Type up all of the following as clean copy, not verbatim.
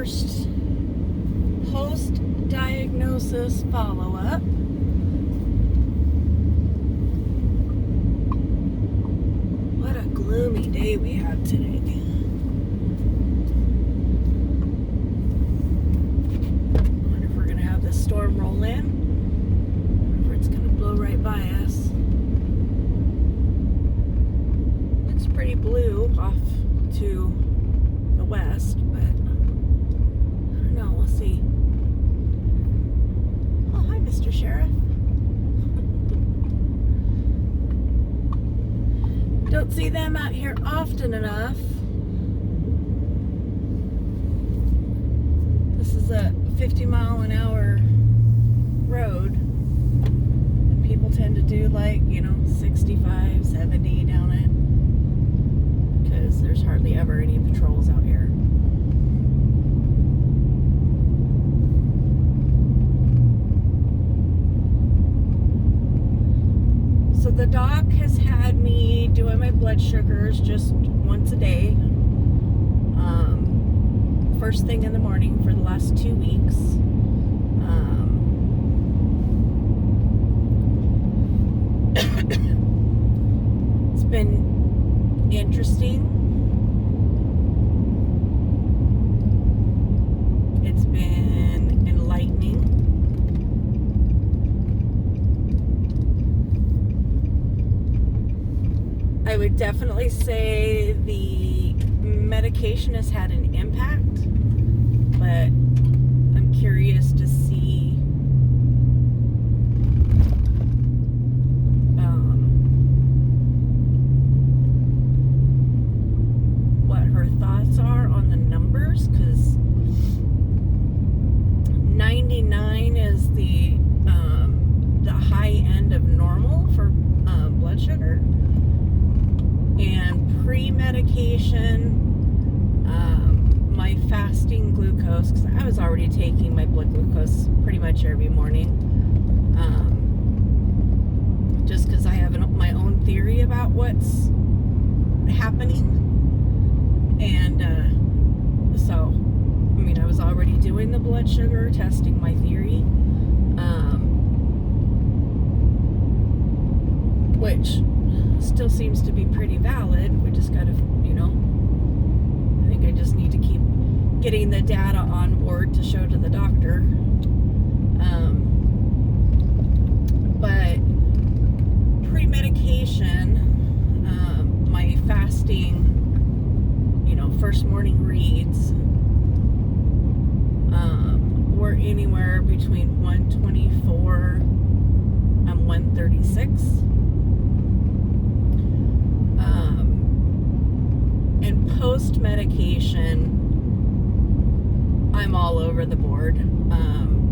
first post-diagnosis follow-up. What a gloomy day we have today. I wonder if we're going to have this storm roll in, or if it's going to blow right by us. Looks pretty blue off to the west, but I don't know, we'll see. Oh, hi, Mr. Sheriff. Don't see them out here often enough. This is a 50-mile-an-hour road, and people tend to do 65, 70 down it, because there's hardly ever any patrols out here. So the doc has had me doing my blood sugars just once a day, first thing in the morning for the last 2 weeks. It's been interesting. It's been enlightening. I would definitely say the medication has had an impact, but I'm curious to see what her thoughts are on the numbers, because 99 is the high end of normal for blood sugar. And pre-medication, my fasting glucose, because I was already taking my blood glucose pretty much every morning, just because I have my own theory about what's happening. And so, I was already doing the blood sugar, testing my theory, which still seems to be pretty valid. We just gotta, I think I just need to keep getting the data on board to show to the doctor. But pre-medication, my fasting, first morning reads were anywhere between 124 and 136. And post-medication, I'm all over the board.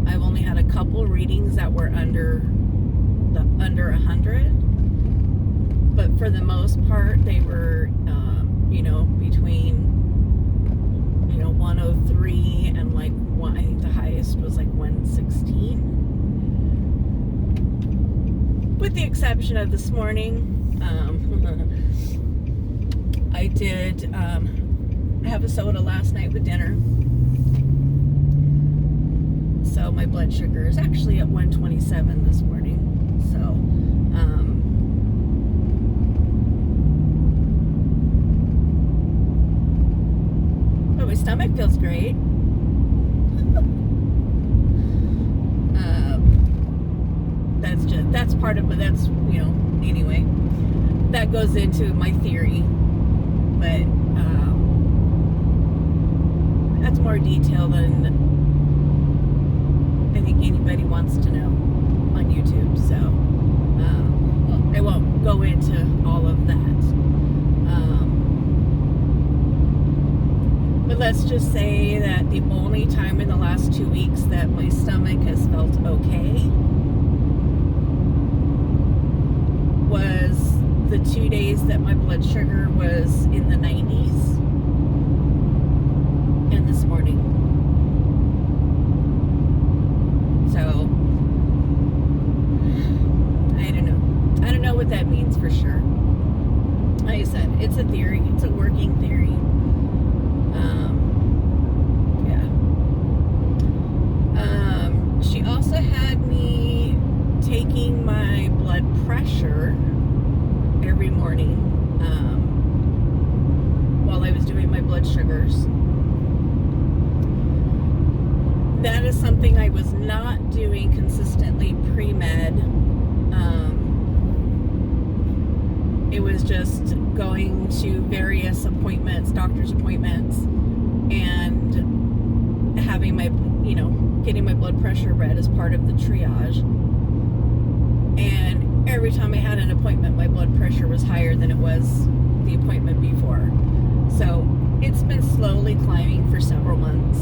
I've only had a couple readings that were under 100, but for the most part, they were, between, 103 and I think the highest was 116. With the exception of this morning, I did have a soda last night with dinner. So my blood sugar is actually at 127 this morning. So, but my stomach feels great. That's part of it. That's, anyway, that goes into my theory. But that's more detail than I think anybody wants to know on YouTube. So I won't go into all of that. But let's just say that the only time in the last 2 weeks that my stomach has felt okay was the 2 days that my blood sugar was in the 90s, and this morning. So I don't know what that means for sure. Like I said, it's a theory. It's a working theory. Yeah. blood sugars. That is something I was not doing consistently pre-med. It was just going to various appointments, doctor's appointments, and having my, getting my blood pressure read as part of the triage. And every time I had an appointment, my blood pressure was higher than it was the appointment before. So it's been slowly climbing for several months.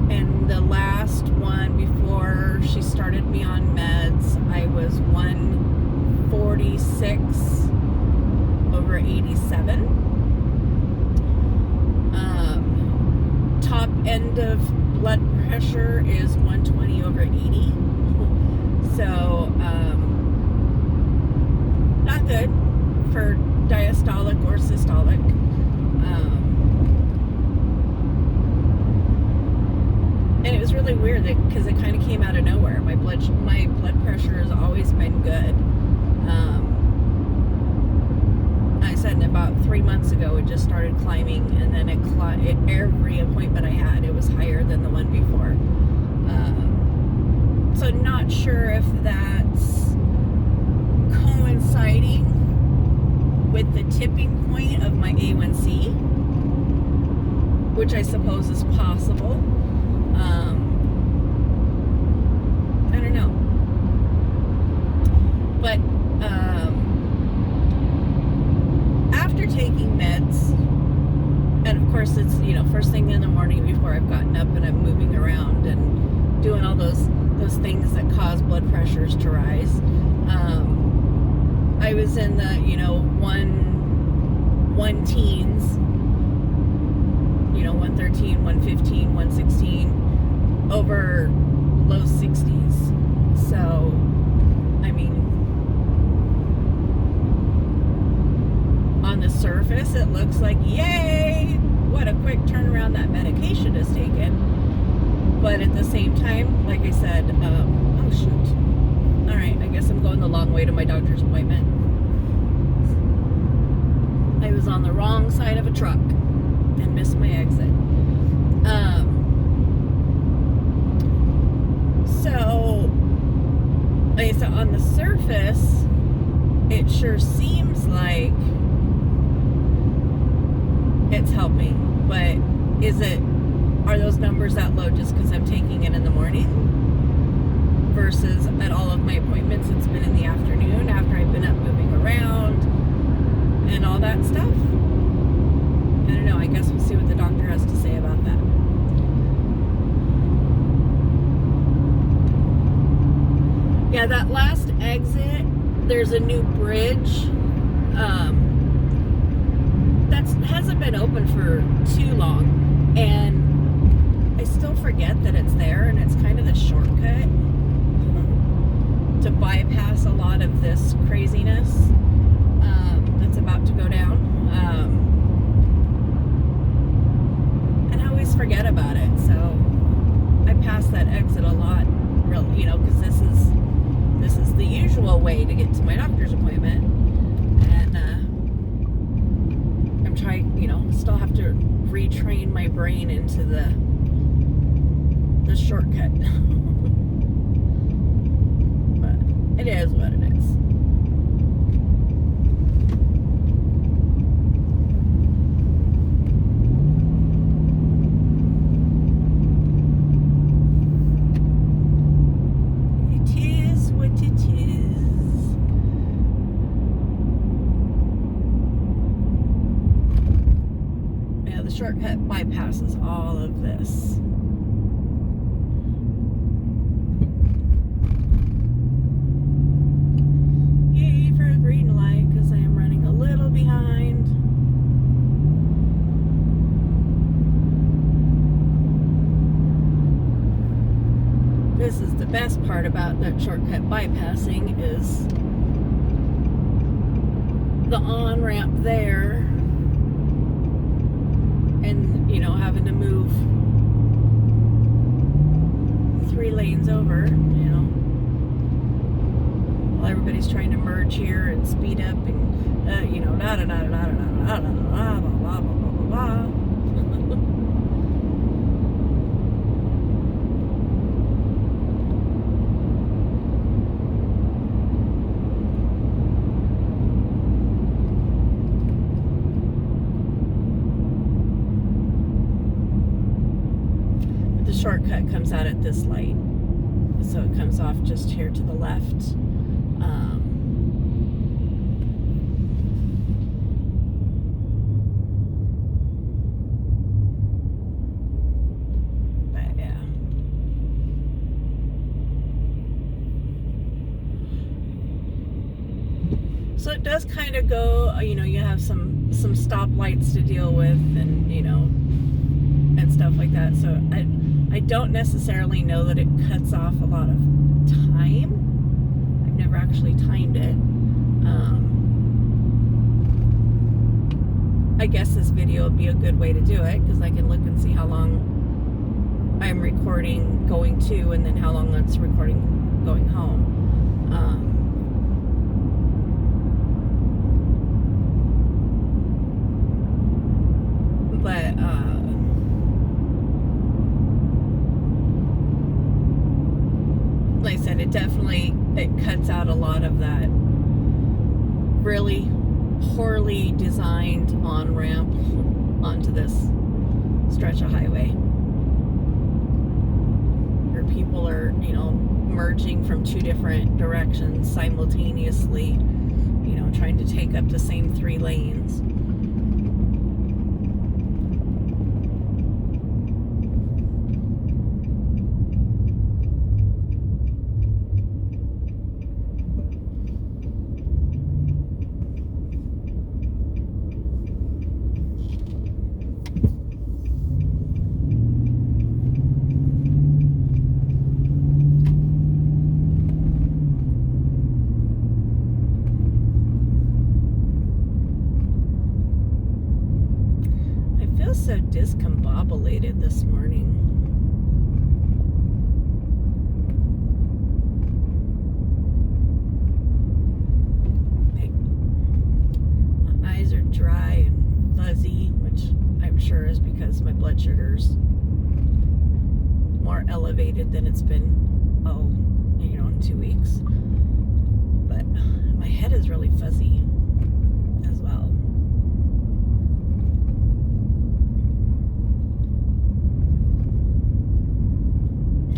And the last one before she started me on meds, I was 146/87. Top end of blood pressure is 120/80. So, not good for diastolic or systolic. And it was really weird because it kind of came out of nowhere. My blood pressure has always been good. I said about 3 months ago it just started climbing, and then every appointment I had, it was higher than the one before. So not sure if that's coinciding with the tipping point of my A1C, which I suppose is possible. I don't know. But after taking meds, and of course it's, first thing in the morning before I've gotten up and I'm moving around and doing all those things that cause blood pressures to rise. I was in the, one teens, 113, 115, 116, over low 60s. So, I mean, on the surface, it looks like, yay, what a quick turnaround that medication has taken. But at the same time, like I said, oh shoot. All right, I guess I'm going the long way to my doctor's appointment. I was on the wrong side of a truck and missed my exit. So, like I said, on the surface, it sure seems like it's helping, but are those numbers that low just because I'm taking it in the morning? Versus at all of my appointments, it's been in the afternoon after I've been up moving around and all that stuff. I don't know. I guess we'll see what the doctor has to say about that. Yeah, that last exit, there's a new bridge that hasn't been open for too long, and I still forget that it's there, and it's kind of the shortcut to bypass a lot of this craziness that's about to go down. And I always forget about it, so I pass that exit a lot, because this is the usual way to get to my doctor's appointment, and I'm trying, still have to retrain my brain into the shortcut. But it is what it is. Shortcut bypasses all of this. Yay for a green light, because I am running a little behind. This is the best part about that shortcut bypassing is the on-ramp there. And, having to move 3 lanes over, while everybody's trying to merge here and speed up and, you know, da da da da da da da da da blah blah blah blah blah. The shortcut comes out at this light, so it comes off just here to the left. But yeah. So it does kind of go, you know, you have some stoplights to deal with, and, you know, and stuff like that. So I don't necessarily know that it cuts off a lot of time. I've never actually timed it. I guess this video would be a good way to do it, because I can look and see how long I'm recording going to, and then how long it's recording going home. But like I said, it cuts out a lot of that really poorly designed on-ramp onto this stretch of highway, where people are, you know, merging from two different directions simultaneously, you know, trying to take up the same 3 lanes. So discombobulated this morning. My eyes are dry and fuzzy, which I'm sure is because my blood sugar's more elevated than it's been, you know, in 2 weeks. But my head is really fuzzy as well.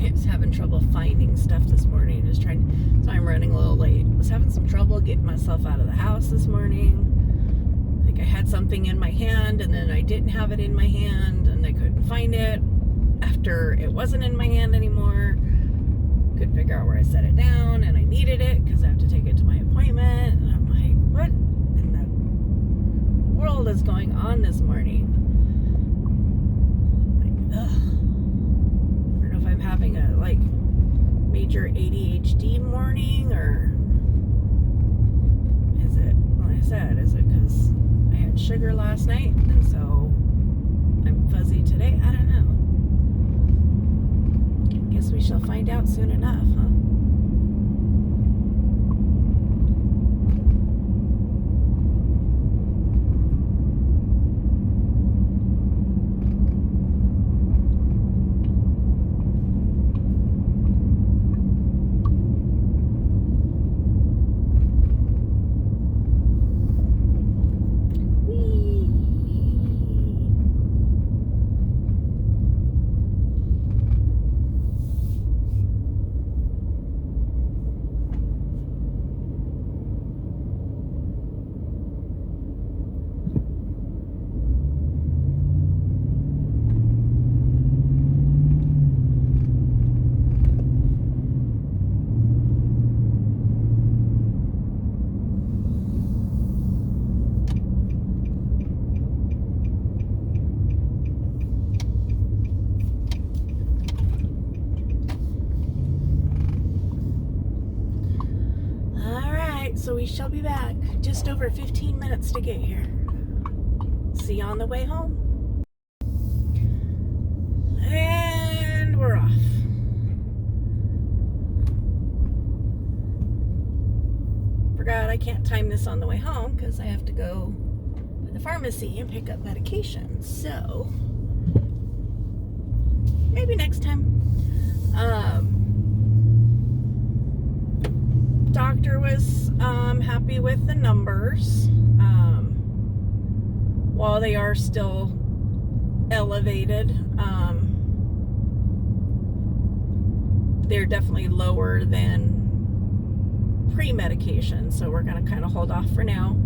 I was having trouble finding stuff this morning. So I'm running a little late. I was having some trouble getting myself out of the house this morning. Like I had something in my hand, and then I didn't have it in my hand, and I couldn't find it after it wasn't in my hand anymore. Couldn't figure out where I set it down, and I needed it because I have to take it to my appointment. And I'm like, what in the world is going on this morning? Like, ugh. I'm having a like major ADHD morning, or is it, like I said, is it because I had sugar last night and so I'm fuzzy today? I don't know. Guess we shall find out soon enough, huh? So we shall be back. Just over 15 minutes to get here. See you on the way home. And we're off. forgot I can't time this on the way home because I have to go to the pharmacy and pick up medication. So maybe next time. Doctor was happy with the numbers. While they are still elevated, they're definitely lower than pre-medication, so we're going to kind of hold off for now.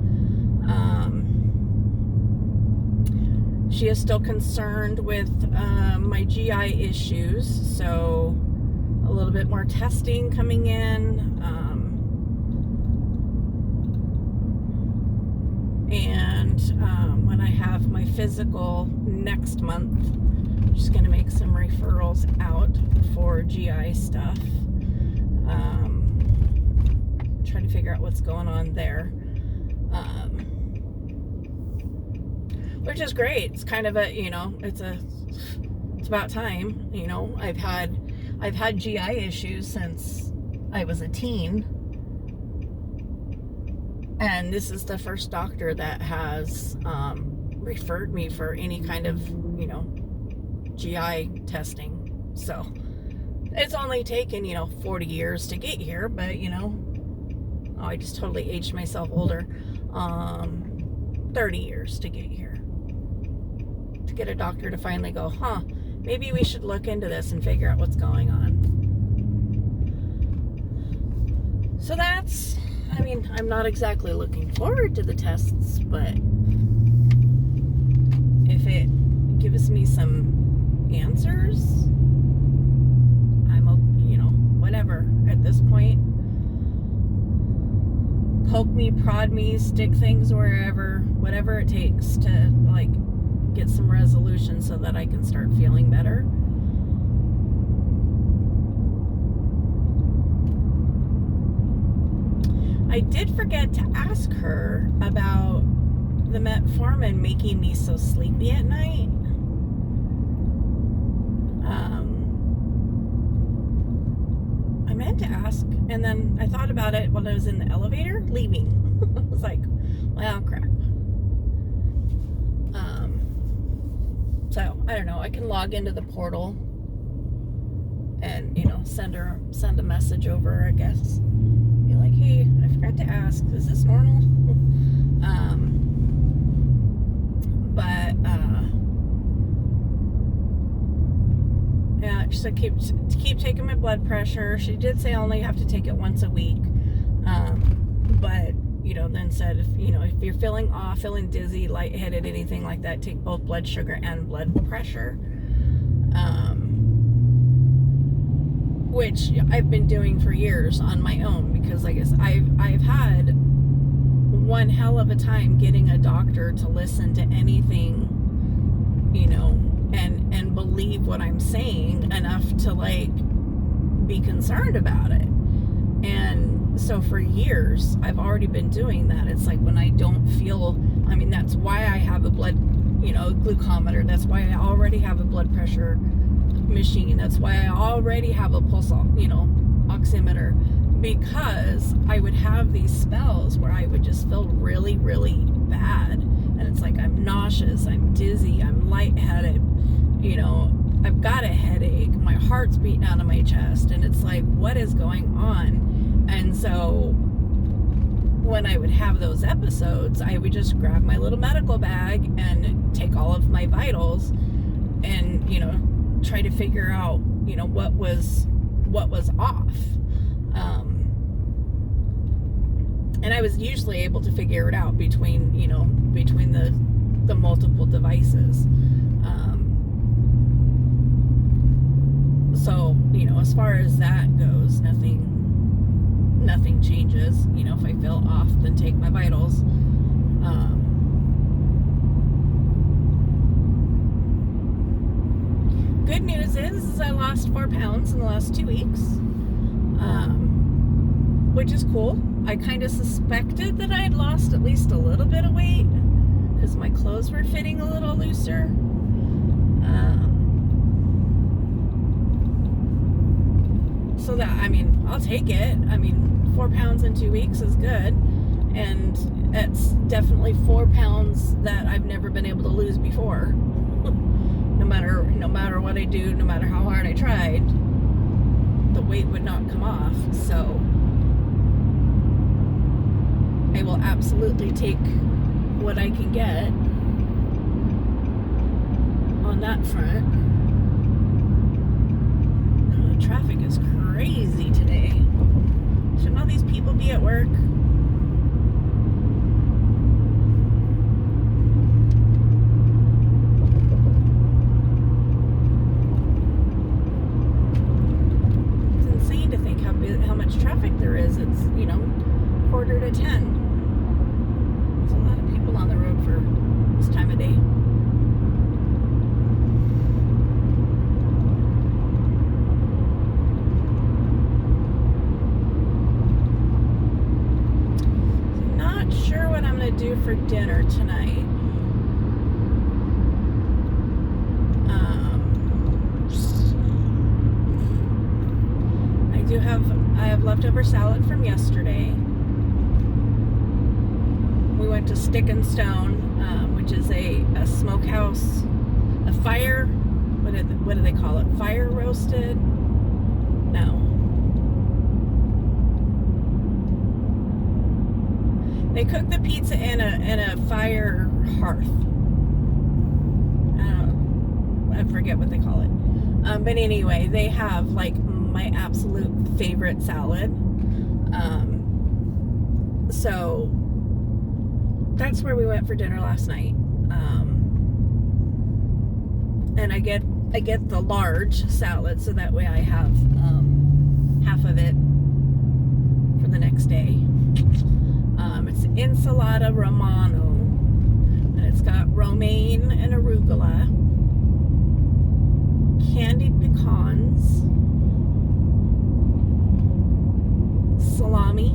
She is still concerned with my GI issues, so a little bit more testing coming in, and when I have my physical next month, I'm just going to make some referrals out for GI stuff. Try to figure out what's going on there, which is great. It's kind of a, it's about time. I've had GI issues since I was a teen, and this is the first doctor that has referred me for any kind of GI testing. So it's only taken 40 years to get here, but I just totally aged myself older. 30 years to get here, to get a doctor to finally go, maybe we should look into this and figure out what's going on. So that's, I'm not exactly looking forward to the tests, but if it gives me some answers, I'm okay, whatever at this point. Poke me, prod me, stick things wherever, whatever it takes to get some resolution so that I can start feeling better. I did forget to ask her about the metformin making me so sleepy at night. I meant to ask, and then I thought about it when I was in the elevator leaving. I was like, well, crap. So I don't know. I can log into the portal and send a message over, I guess. Be like, hey, I forgot to ask, is this normal? Yeah, so keep taking my blood pressure. She did say I only have to take it once a week, but then said if you're feeling off, feeling dizzy, lightheaded, anything like that, take both blood sugar and blood pressure, which I've been doing for years on my own, because I guess I've had one hell of a time getting a doctor to listen to anything, and believe what I'm saying enough to be concerned about it. And so for years I've already been doing that. It's like when I don't feel, that's why I have a blood glucometer. That's why I already have a blood pressure machine. That's why I already have a pulse oximeter, because I would have these spells where I would just feel really, really bad, and it's like I'm nauseous, I'm dizzy, I'm lightheaded, I've got a headache, my heart's beating out of my chest, and it's like, what is going on? And so when I would have those episodes, I would just grab my little medical bag and take all of my vitals and try to figure out what was off, and I was usually able to figure it out between the multiple devices. So as far as that goes, nothing changes. If I feel off, then take my vitals. Good news is I lost 4 pounds in the last 2 weeks, which is cool. I kind of suspected that I had lost at least a little bit of weight because my clothes were fitting a little looser. So that, I mean, I'll take it. I mean, 4 pounds in 2 weeks is good. And it's definitely 4 pounds that I've never been able to lose before. No matter what I do, no matter how hard I tried, the weight would not come off. So I will absolutely take what I can get on that front. Oh, the traffic is crazy today. Shouldn't all these people be at work? It's insane to think how much traffic there is. It's, 9:45. There's a lot of people on the road for this time of day. Not sure what I'm going to do for dinner tonight. I have leftover salad from yesterday. We went to Stick and Stone, which is a smokehouse, a fire, what do they call it? Fire roasted? No. They cook the pizza in a fire hearth. I forget what they call it. But anyway, they have like my absolute favorite salad. So that's where we went for dinner last night. And I get the large salad, so that way I have half of it for the next day. It's Insalata Romano, and it's got romaine and arugula, candied pecans, salami,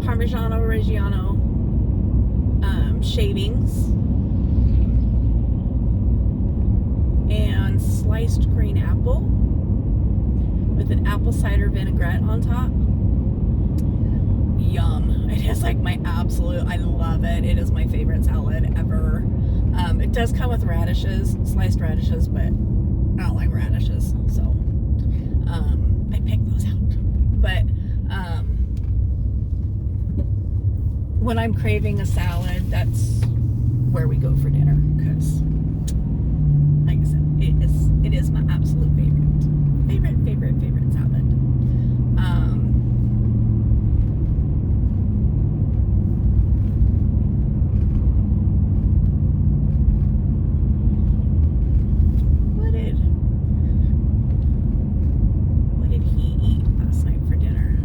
Parmigiano Reggiano shavings, and sliced green apple with an apple cider vinaigrette on top. Yum. It is like my absolute, I love it. It is my favorite salad ever. It does come with radishes, sliced radishes, but I don't like radishes, so I picked those out. But when I'm craving a salad, that's where we go for dinner, because like I said, it is my absolute favorite salad. What did he eat last night for dinner?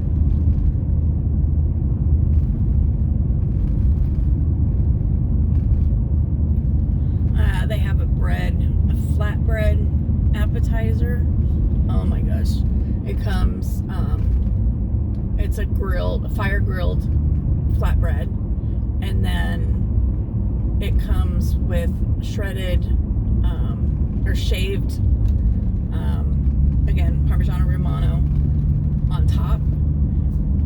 They have a flatbread appetizer. Oh my gosh. It comes, it's a fire grilled flatbread. And then it comes with shredded, or shaved, again, Parmigiano Romano on top.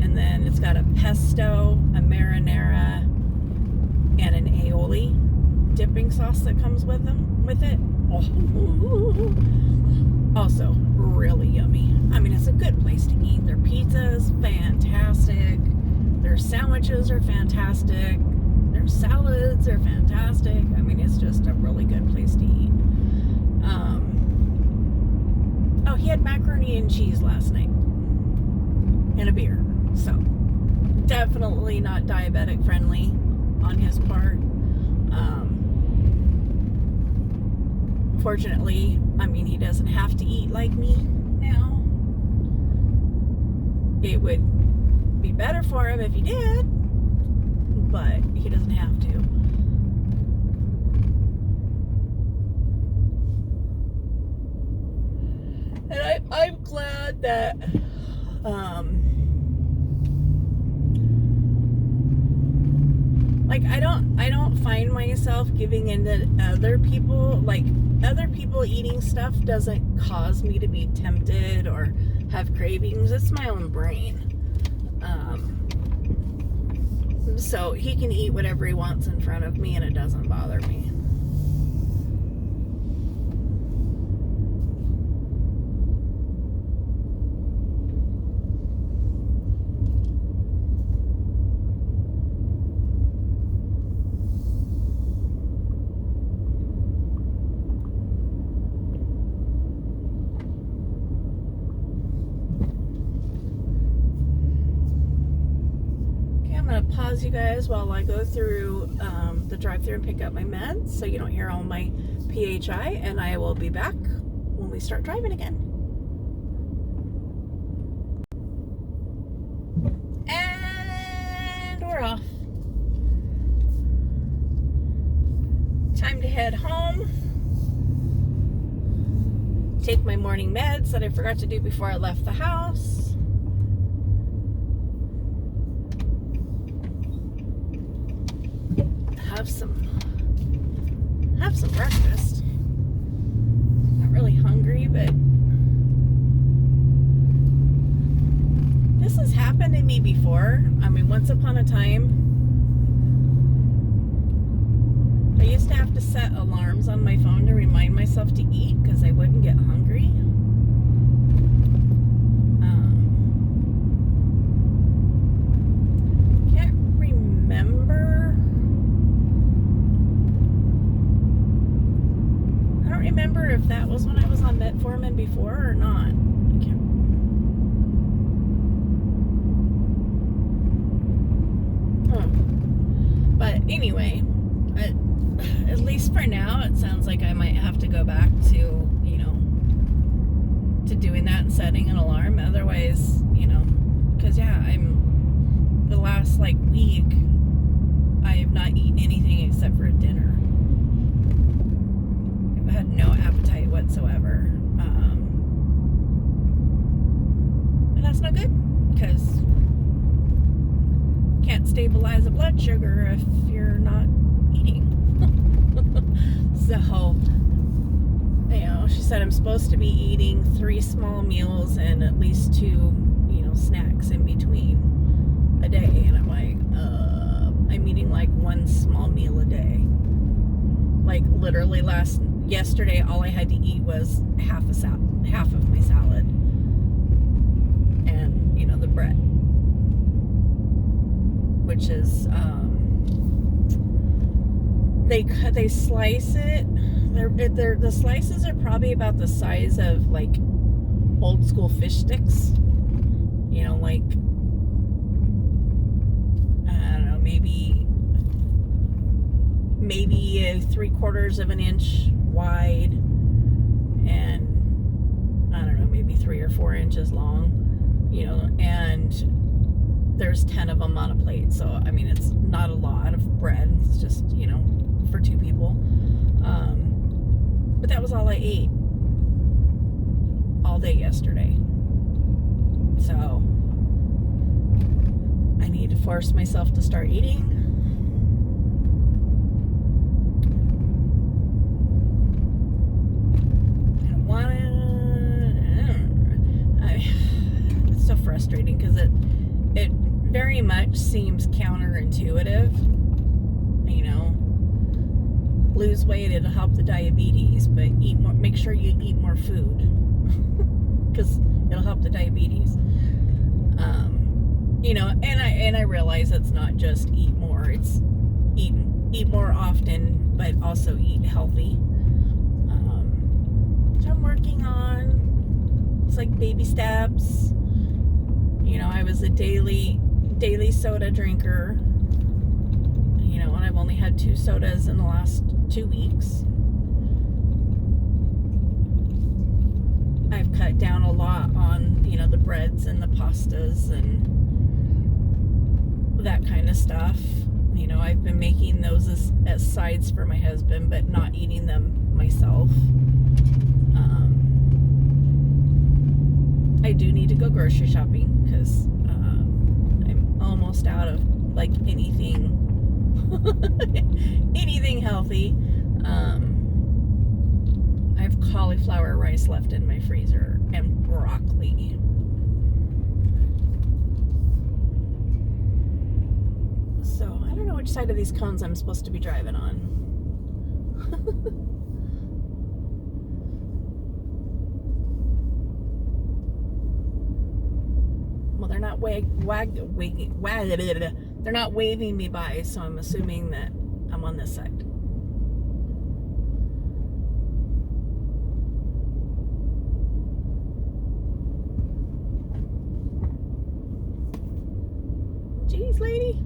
And then it's got a pesto, a marinara, and an aioli dipping sauce that comes with it. Oh. Also really yummy. I mean, it's a good place to eat. Their pizza is fantastic. Their sandwiches are fantastic. Their salads are fantastic. I mean, it's just a really good place to eat. Oh, he had macaroni and cheese last night and a beer. So definitely not diabetic friendly on his part. Fortunately, I mean, he doesn't have to eat like me now. It would be better for him if he did, but he doesn't have to. And I'm glad that Like, I don't find myself giving into other people. Like, other people eating stuff doesn't cause me to be tempted or have cravings. It's my own brain. So he can eat whatever he wants in front of me and it doesn't bother me. Pause you guys while I go through the drive-thru and pick up my meds so you don't hear all my PHI, and I will be back when we start driving again. And we're off. Time to head home. Take my morning meds that I forgot to do before I left the house. Have some breakfast. Not really hungry, but this has happened to me before. I mean, once upon a time, I used to have to set alarms on my phone to remind myself to eat because I wouldn't get hungry. Can't remember. Remember if that was when I was on metformin before or not. I can't. But anyway, at least for now, it sounds like I might have to go back to, you know, to doing that and setting an alarm. Otherwise, you know, because yeah, the last like week, I have not eaten anything except for dinner. I had no appetite whatsoever. And that's not good because can't stabilize a blood sugar if you're not eating. So, you know, she said I'm supposed to be eating 3 small meals and at least 2, you know, snacks in between a day. And I'm like, I'm eating like 1 small meal a day. Like literally yesterday, all I had to eat was half of my salad, and you know the bread, which is they slice it. The slices are probably about the size of like old school fish sticks. You know, like I don't know, maybe 3/4 of an inch wide and I don't know, maybe 3 or 4 inches long, you know, and there's 10 of them on a plate. So I mean, it's not a lot of bread. It's just, you know, for 2 people. But that was all I ate all day yesterday. So I need to force myself to start eating. It's so frustrating because it very much seems counterintuitive. You know, lose weight, it'll help the diabetes, but eat more. Make sure you eat more food because it'll help the diabetes. You know, and I realize it's not just eat more; it's eat more often, but also eat healthy. Which I'm working on. It's like baby steps. You know, I was a daily soda drinker. You know, and I've only had 2 sodas in the last 2 weeks. I've cut down a lot on, you know, the breads and the pastas and that kind of stuff. You know, I've been making those as sides for my husband, but not eating them myself. I do need to go grocery shopping because I'm almost out of like anything anything healthy. I have cauliflower rice left in my freezer and broccoli. So I don't know which side of these cones I'm supposed to be driving on. Well, they're not they're not waving me by, so I'm assuming that I'm on this side. Jeez, lady.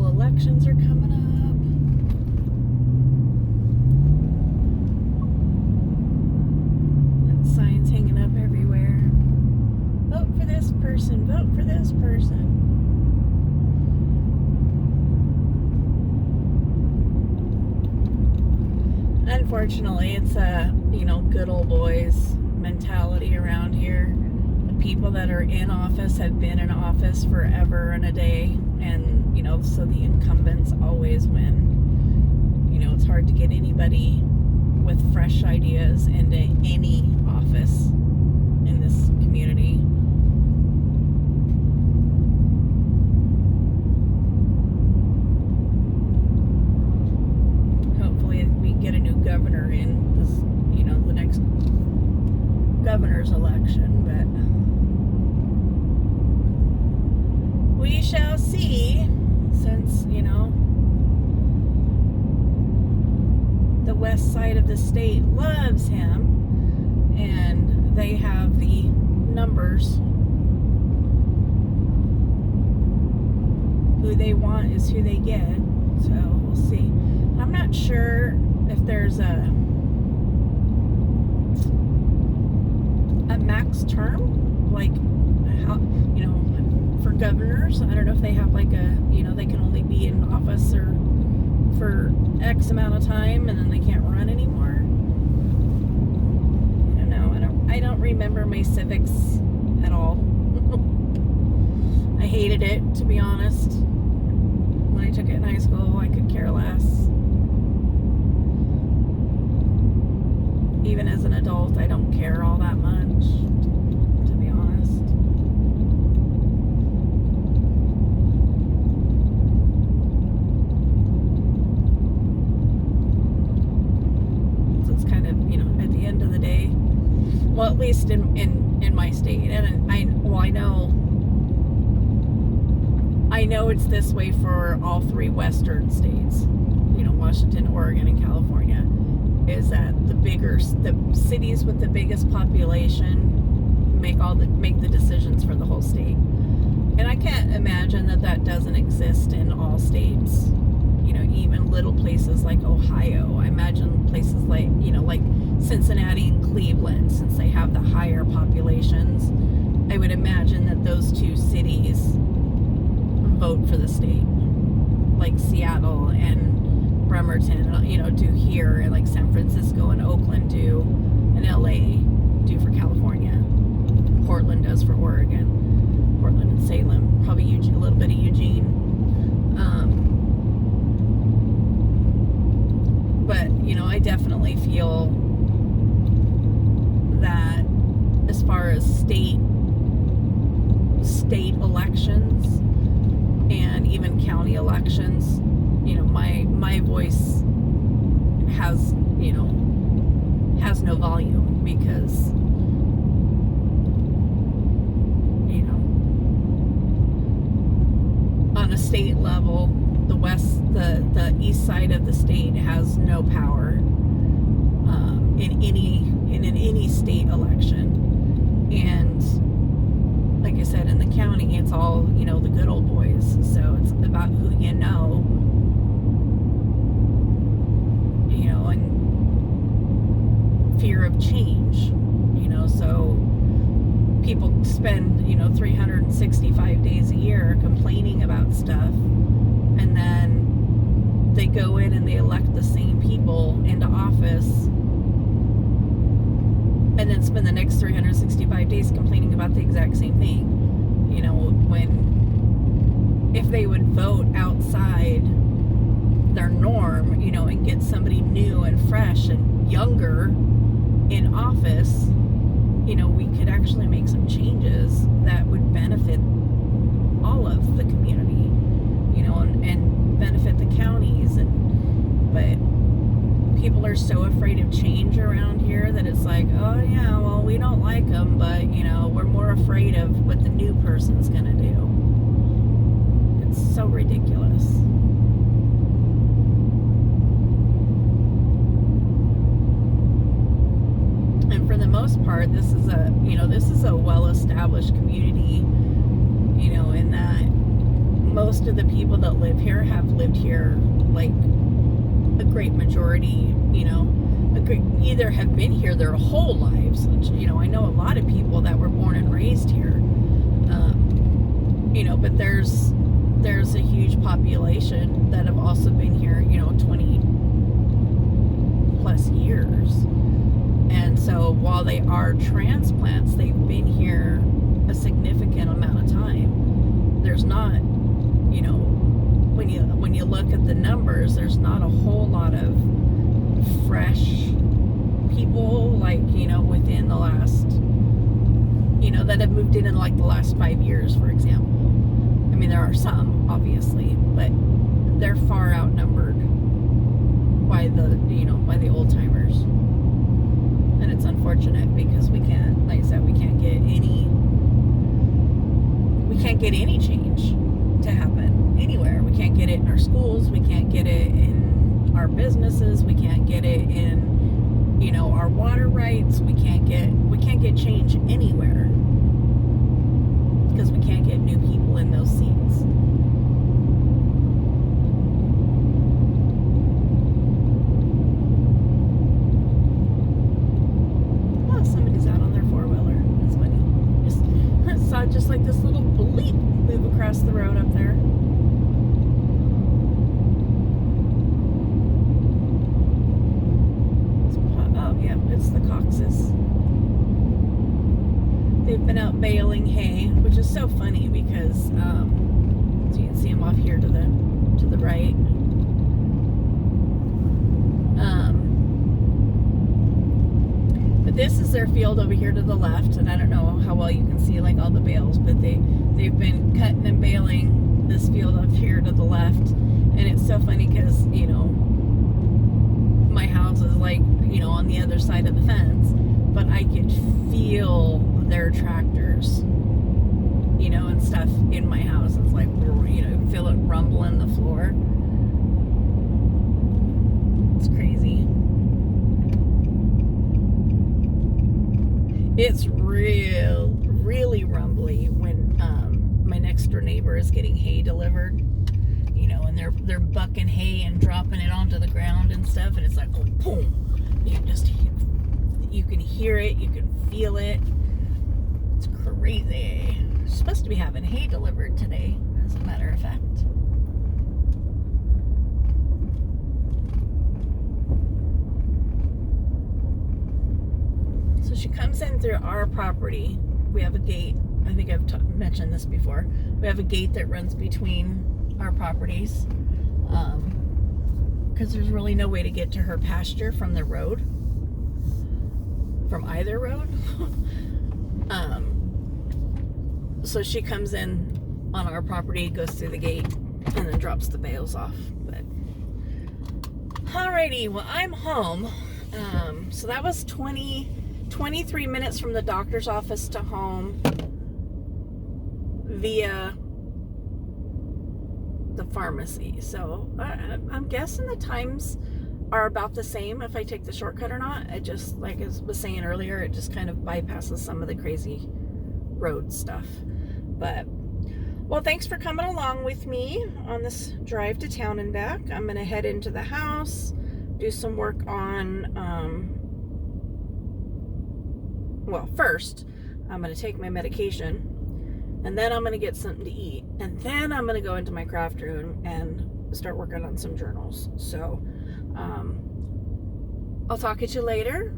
Elections are coming up. And signs hanging up everywhere. Vote for this person. Vote for this person. Unfortunately, it's a, good old boys mentality around here. The people that are in office have been in office forever and a day, and so the incumbents always win. It's hard to get anybody with fresh ideas into any office in this community. Hopefully we can get a new governor in this, the next governor's election, but we shall see. Since, the west side of the state loves him, and they have the numbers. Who they want is who they get. So we'll see. I'm not sure if there's a max term, like how, for governors. I don't know if they have like a, they can only be in office or for X amount of time and then they can't run anymore. I don't know. I don't remember my civics at all. I hated it, to be honest. When I took it in high school, I could care less. Even as an adult, I don't care all that much, to be honest. Kind of, at the end of the day, well, at least in my state, and I know it's this way for all three western states, Washington, Oregon, and California, is that the cities with the biggest population make the decisions for the whole state. And I can't imagine that doesn't exist in all states. Even little places like Ohio. I imagine places like, like Cincinnati and Cleveland, since they have the higher populations, I would imagine that those two cities vote for the state. Like Seattle and Bremerton, do here, and like San Francisco and Oakland do, and LA do for California. Portland does for Oregon. Portland and Salem, probably Eugene, a little bit of Eugene. But, I definitely feel that as far as state elections and even county elections, my voice has no volume, because on a state level, the east side of the state has no power in any state election. And like I said, in the county, it's all the good old boys. So it's about who you know, and. fear of change, so people spend, 365 days a year complaining about stuff, and then they go in and they elect the same people into office, and then spend the next 365 days complaining about the exact same thing. When if they would vote outside their norm, and get somebody new and fresh and younger in office, we could actually make some changes that would benefit all of the community, and benefit the counties. But people are so afraid of change around here that it's like, oh yeah, well, we don't like them, but we're more afraid of what the new person's gonna do. It's so ridiculous. And for the most part, this is a well-established community, in that most of the people that live here have lived here, like a great majority, either have been here their whole lives. I know a lot of people that were born and raised here, but there's a huge population that have also been here, 20 plus years. And so while they are transplants, they've been here a significant amount of time. There's not, when you look at the numbers, there's not a whole lot of fresh people, within the last, that have moved in like the last 5 years, for example. I mean, there are some, obviously, but they're far outnumbered by the old timers. And it's unfortunate because we can't, like I said, we can't get any change to happen anywhere. We can't get it in our schools. We can't get it in our businesses. We can't get it in, our water rights. We can't get change anywhere because we can't get new people in those seats. Just like this little bleep move across the road up there. Oh yeah, it's the Coxes. They've been out baling hay, which is so funny because so you can see them off here to the right. But this is their field over here to the left, and I don't know how well you can see like all the bales, but they've been cutting and baling this field up here to the left. And it's so funny because my house is like on the other side of the fence, but I could feel their tractors and stuff in my house. It's like feel it rumble in the floor. It's crazy. It's really rumbly when my next door neighbor is getting hay delivered, and they're bucking hay and dropping it onto the ground and stuff, and it's like boom, boom. You can hear it, you can feel it. It's crazy. We're supposed to be having hay delivered today, as a matter of fact. So she comes in through our property. We have a gate. I think I've mentioned this before. We have a gate that runs between our properties because there's really no way to get to her pasture from the road, from either road. So she comes in on our property, goes through the gate, and then drops the bales off. But alrighty, well, I'm home. So that was 23 minutes from the doctor's office to home via the pharmacy. So I'm guessing the times are about the same if I take the shortcut or not. It just, like I was saying earlier, it just kind of bypasses some of the crazy road stuff. But, well, thanks for coming along with me on this drive to town and back. I'm going to head into the house, do some work on well, first, I'm going to take my medication, and then I'm going to get something to eat, and then I'm going to go into my craft room and start working on some journals. So, I'll talk at you later.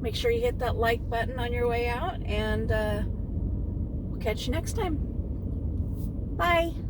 Make sure you hit that like button on your way out, and we'll catch you next time. Bye.